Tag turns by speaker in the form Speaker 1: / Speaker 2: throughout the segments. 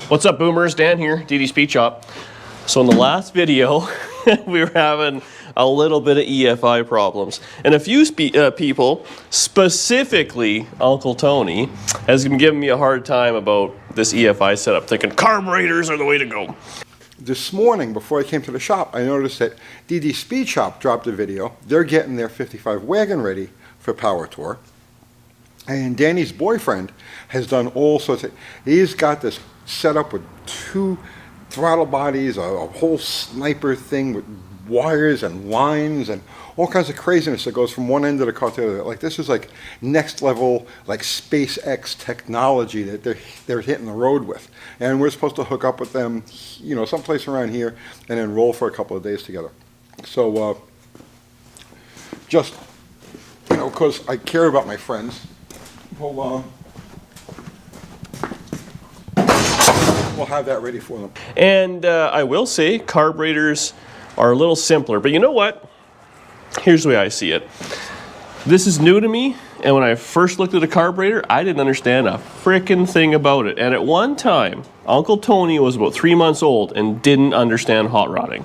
Speaker 1: What's up, boomers? Dan here, DD Speed Shop. So in the last video, we were having a little bit of EFI problems. And a few people, specifically Uncle Tony, has been giving me a hard time about this EFI setup, thinking carburetors are the way to go.
Speaker 2: This morning, before I came to the shop, I noticed that DD Speed Shop dropped a video. They're getting their 55 wagon ready for Power Tour. And Danny's boyfriend has done all sorts of, he's got this set up with 2 throttle bodies, a whole sniper thing with wires and lines and all kinds of craziness that goes from one end of the car to the other. Like, this is like next level, like SpaceX technology that they're hitting the road with. And we're supposed to hook up with them, you know, someplace around here and then roll for a couple of days together. So, just, you know, because I care about my friends, we'll have that ready for them.
Speaker 1: And I will say carburetors are a little simpler, but you know what? Here's the way I see it. This is new to me, and when I first looked at a carburetor, I didn't understand a frickin' thing about it. And at one time, Uncle Tony was about 3 months old and didn't understand hot rodding.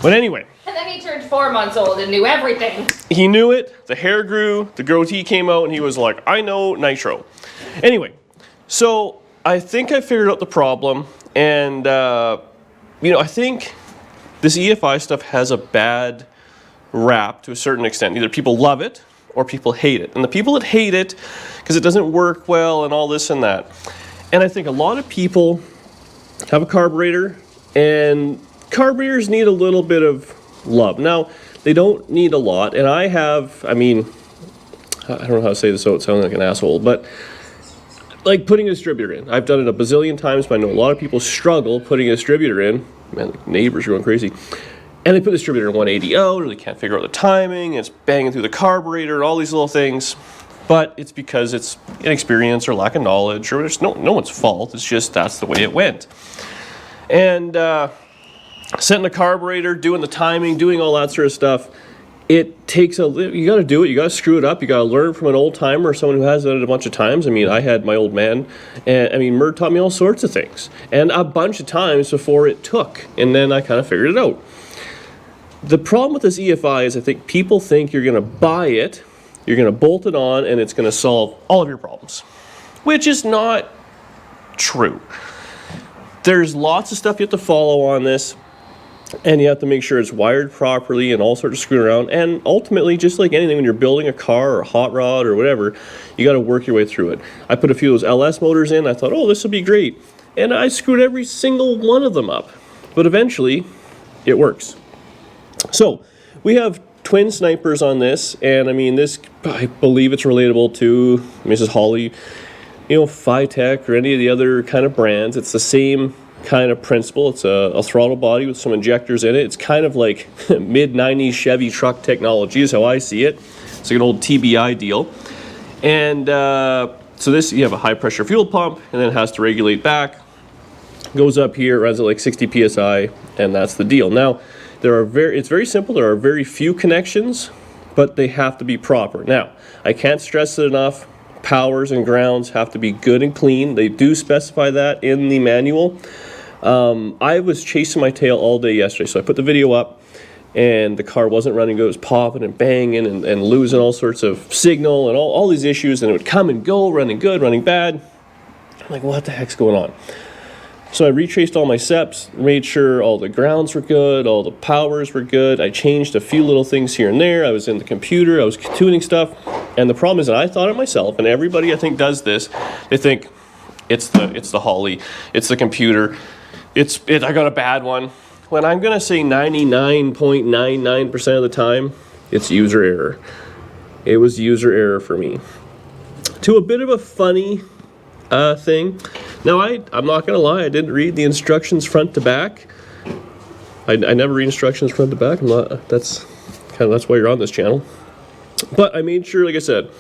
Speaker 1: But anyway.
Speaker 3: And then he turned 4 months old and knew everything.
Speaker 1: He knew it, the hair grew, the goatee came out, and he was like, I know nitro. Anyway, so I think I figured out the problem, and you know, I think this EFI stuff has a bad rap to a certain extent. Either people love it or people hate it. And the people that hate it because it doesn't work well and all this and that. And I think a lot of people have a carburetor, and carburetors need a little bit of love. Now, they don't need a lot, and I have, I mean, I don't know how to say this so it sounds like an asshole, but like putting a distributor in. I've done it a bazillion times, but I know a lot of people struggle putting a distributor in. Man, the neighbors are going crazy. And they put the distributor in 180 out, or they can't figure out the timing, and it's banging through the carburetor, and all these little things. But it's because it's inexperience or lack of knowledge, or it's no one's fault. It's just that's the way it went. And setting the carburetor, doing the timing, doing all that sort of stuff, it takes you got to do it. You got to screw it up. You got to learn from an old timer or someone who has done it a bunch of times. I mean, I had my old man, and I mean, Mert taught me all sorts of things, and a bunch of times before it took, and then I kind of figured it out. The problem with this EFI is I think people think you're going to buy it, you're going to bolt it on, and it's going to solve all of your problems, which is not true. There's lots of stuff you have to follow on this. And you have to make sure it's wired properly and all sorts of screwing around. And ultimately, just like anything, when you're building a car or a hot rod or whatever, you got to work your way through it. I put a few of those LS motors in. I thought, oh, this will be great. And I screwed every single one of them up. But eventually, it works. So, we have twin snipers on this. And I mean, this, I believe it's relatable to Mrs. Holley, you know, Phytech or any of the other kind of brands. It's the same kind of principle. It's a throttle body with some injectors in it. It's kind of like mid-90s Chevy truck technology is how I see it. It's like an old TBI deal. And so this, you have a high pressure fuel pump, and then it has to regulate back. Goes up here, runs at like 60 PSI, and that's the deal. Now, it's very simple. There are very few connections, but they have to be proper. Now, I can't stress it enough. Powers and grounds have to be good and clean. They do specify that in the manual. I was chasing my tail all day yesterday, so I put the video up, and the car wasn't running good. It was popping and banging and losing all sorts of signal and all these issues, and it would come and go, running good, running bad. I'm like, what the heck's going on? So I retraced all my SEPs, made sure all the grounds were good, all the powers were good. I changed a few little things here and there. I was in the computer, I was tuning stuff, and the problem is that I thought it myself, and everybody I think does this. They think it's the Holley, it's the computer, I got a bad one. When I'm gonna say 99.99% of the time, it's user error. It was user error for me. To a bit of a funny thing. Now, I'm not going to lie, I didn't read the instructions front to back. I never read instructions front to back. That's why you're on this channel. But I made sure, like I said,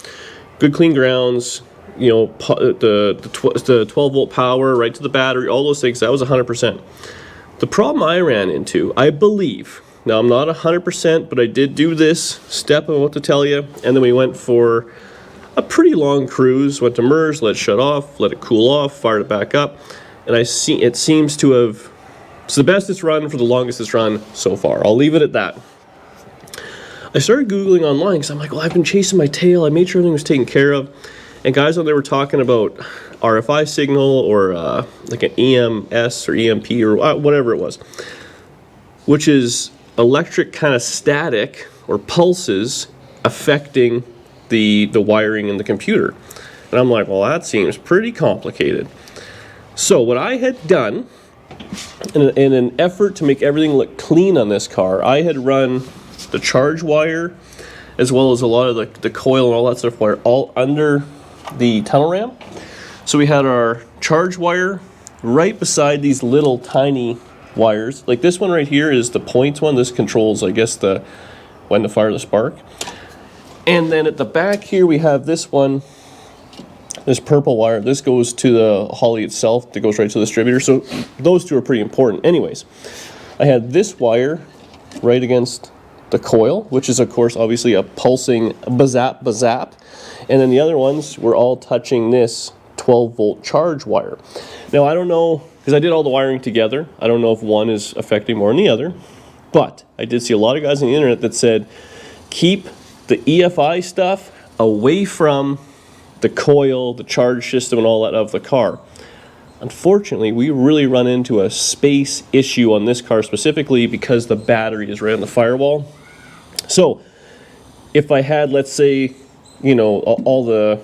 Speaker 1: good clean grounds, you know, the 12 volt power right to the battery, all those things. That was 100%. The problem I ran into, I believe, now I'm not 100%, but I did do this step I'm about to tell you, and then we went for a pretty long cruise, went to MERS, let it shut off, let it cool off, fired it back up, and it seems to have, it's the best it's run for the longest it's run so far. I'll leave it at that. I started Googling online because I'm like, well, I've been chasing my tail. I made sure everything was taken care of. And guys on there were talking about RFI signal or like an EMS or EMP or whatever it was, which is electric kind of static or pulses affecting the wiring in the computer. And I'm like, well, that seems pretty complicated. So what I had done, in an effort to make everything look clean on this car, I had run the charge wire as well as a lot of the coil and all that stuff wire all under the tunnel ramp. So we had our charge wire right beside these little tiny wires. Like this one right here is the points one. This controls, I guess, when to fire the spark. And then at the back here we have this one, this purple wire. This goes to the Holley itself, that goes right to the distributor. So those two are pretty important. Anyways, I had this wire right against the coil, which is of course obviously a pulsing bazap bazap. And then the other ones were all touching this 12-volt charge wire. Now I don't know, because I did all the wiring together, I don't know if one is affecting more than the other, but I did see a lot of guys on the internet that said, keep the EFI stuff away from the coil, the charge system, and all that of the car. Unfortunately, we really run into a space issue on this car specifically because the battery is right on the firewall. So if I had, let's say, you know, all the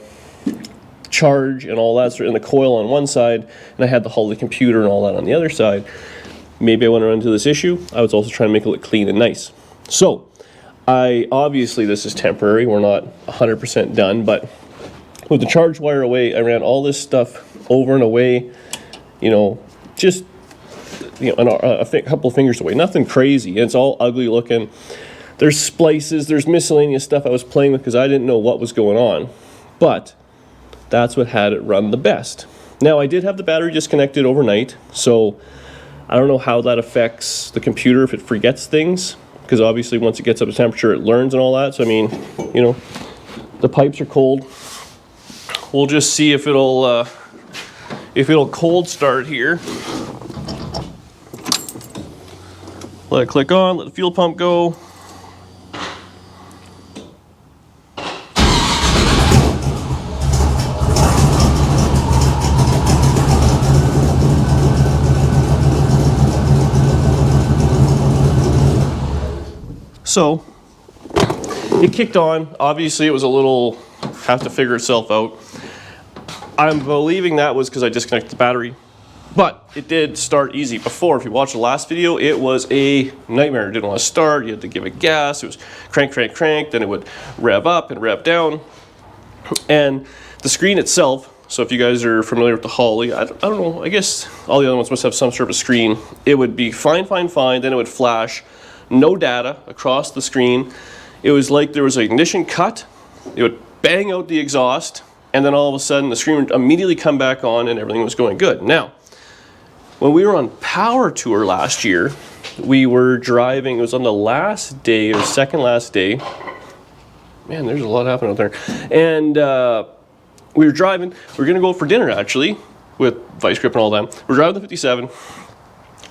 Speaker 1: charge and all that sort of, and the coil on one side, and I had the Holley computer and all that on the other side, maybe I wouldn't run into this issue. I was also trying to make it look clean and nice. So obviously this is temporary. We're not 100% done, but with the charge wire away, I ran all this stuff over and away, you know, just, you know, a couple of fingers away. Nothing crazy. It's all ugly looking. There's splices, there's miscellaneous stuff I was playing with because I didn't know what was going on. But that's what had it run the best. Now, I did have the battery disconnected overnight, so I don't know how that affects the computer if it forgets things, because obviously once it gets up to temperature, it learns and all that. So, I mean, you know, the pipes are cold. We'll just see if it'll cold start here. Let it click on, let the fuel pump go. So it kicked on. Obviously it was a little, have to figure itself out. I'm believing that was because I disconnected the battery, but it did start easy. Before, if you watched the last video, it was a nightmare. It didn't want to start. You had to give it gas. It was crank, crank, crank. Then it would rev up and rev down. And the screen itself, so if you guys are familiar with the Holley, I don't know, I guess all the other ones must have some sort of screen. It would be fine, fine, fine. Then it would flash no data across the screen. It was like there was an ignition cut. It would bang out the exhaust, and then all of a sudden the screen would immediately come back on and everything was going good. Now, when we were on Power Tour last year, we were driving, it was on the last day or second last day. Man, there's a lot happening out there. And we were driving, we were gonna go for dinner actually, with Vice Grip and all that. We're driving the 57,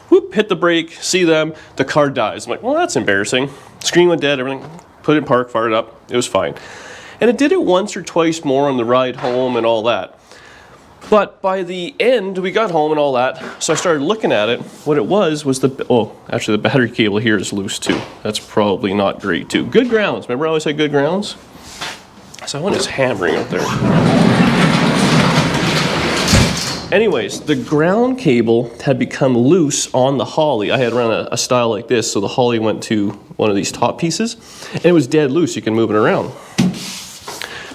Speaker 1: whoop, hit the brake, see them, the car dies. I'm like, well, that's embarrassing. Screen went dead, everything, put it in park, fired it up, it was fine. And it did it once or twice more on the ride home and all that. But by the end, we got home and all that, so I started looking at it. What it was actually the battery cable here is loose too. That's probably not great too. Good grounds, remember I always said good grounds? Someone is hammering out there. Anyways, the ground cable had become loose on the Holley. I had run a style like this, so the Holley went to one of these top pieces, and it was dead loose, you can move it around.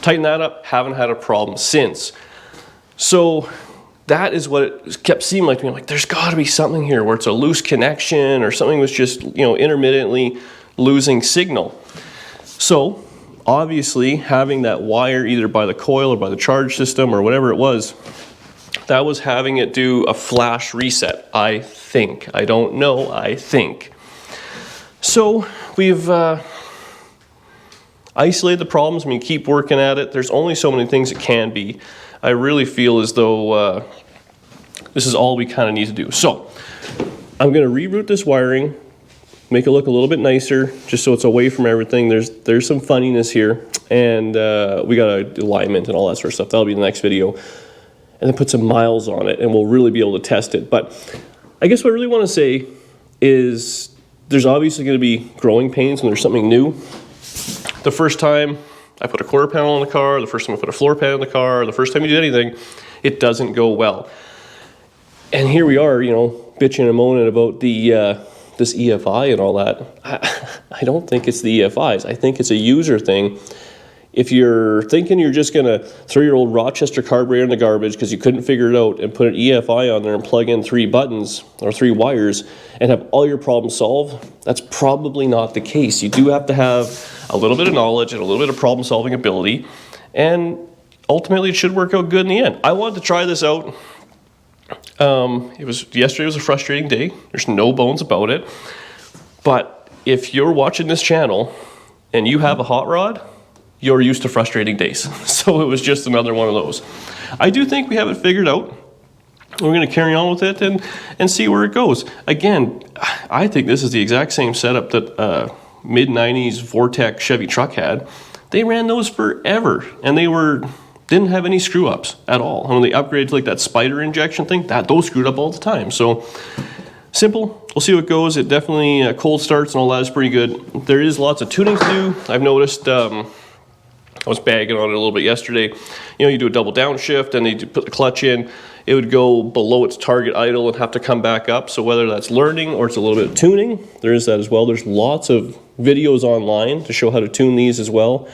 Speaker 1: Tighten that up, haven't had a problem since. So that is what it kept seeming like to me. I'm like, there's gotta be something here where it's a loose connection or something was just, you know, intermittently losing signal. So obviously having that wire either by the coil or by the charge system or whatever it was, that was having it do a flash reset, I think. I don't know, I think. So we've isolated the problems. I mean, keep working at it. There's only so many things it can be. I really feel as though This is all we kind of need to do. So I'm going to reroute this wiring, make it look a little bit nicer, just so it's away from everything. There's some funniness here, and we got alignment and all that sort of stuff. That'll be the next video. And then put some miles on it, and we'll really be able to test it. But I guess what I really want to say is there's obviously going to be growing pains when there's something new. The first time I put a quarter panel on the car, the first time I put a floor pan on the car, the first time you do anything, it doesn't go well. And here we are, you know, bitching and moaning about the this EFI and all that. I don't think it's the EFIs. I think it's a user thing. If you're thinking you're just going to throw your old Rochester carburetor in the garbage because you couldn't figure it out and put an EFI on there and plug in 3 buttons or 3 wires and have all your problems solved, that's probably not the case. You do have to have a little bit of knowledge and a little bit of problem solving ability, and ultimately it should work out good in the end. I wanted to try this out. Yesterday was a frustrating day. There's no bones about it. But if you're watching this channel and you have a hot rod, you're used to frustrating days. So it was just another one of those. I do think we have it figured out. We're going to carry on with it and see where it goes. Again, I think this is the exact same setup that mid-90s Vortec Chevy truck had. They ran those forever, and they didn't have any screw-ups at all. And when they upgraded to like that spider injection thing, those screwed up all the time. So simple. We'll see what goes. It definitely cold starts and all that is pretty good. There is lots of tuning to do. I've noticed. I was bagging on it a little bit yesterday. You know, you do a double downshift and you put the clutch in, it would go below its target idle and have to come back up. So whether that's learning or it's a little bit of tuning, there is that as well. There's lots of videos online to show how to tune these as well.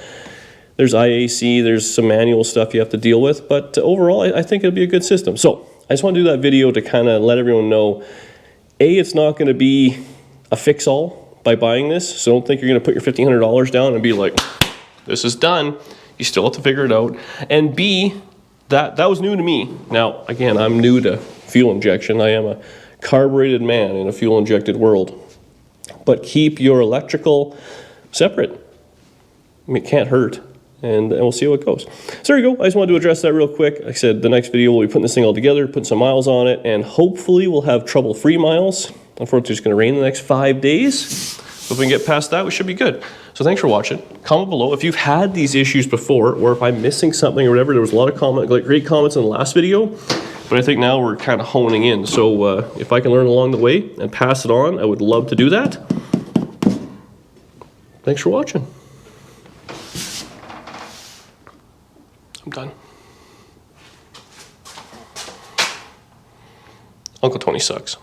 Speaker 1: There's IAC, there's some manual stuff you have to deal with, but overall I think it'll be a good system. So I just want to do that video to kind of let everyone know, A, it's not going to be a fix-all by buying this, so don't think you're going to put your $1,500 down and be like, this is done. You still have to figure it out. And B, that was new to me. Now, again, I'm new to fuel injection. I am a carbureted man in a fuel injected world. But keep your electrical separate. I mean, it can't hurt. And we'll see how it goes. So there you go. I just wanted to address that real quick. Like I said, the next video we'll be putting this thing all together, putting some miles on it, and hopefully we'll have trouble-free miles. Unfortunately, it's going to rain the next 5 days. If we can get past that, we should be good. So thanks for watching. Comment below if you've had these issues before, or if I'm missing something or whatever. There was a lot of great comments in the last video, but I think now we're kind of honing in. So if I can learn along the way and pass it on, I would love to do that. Thanks for watching. I'm done. Uncle Tony sucks.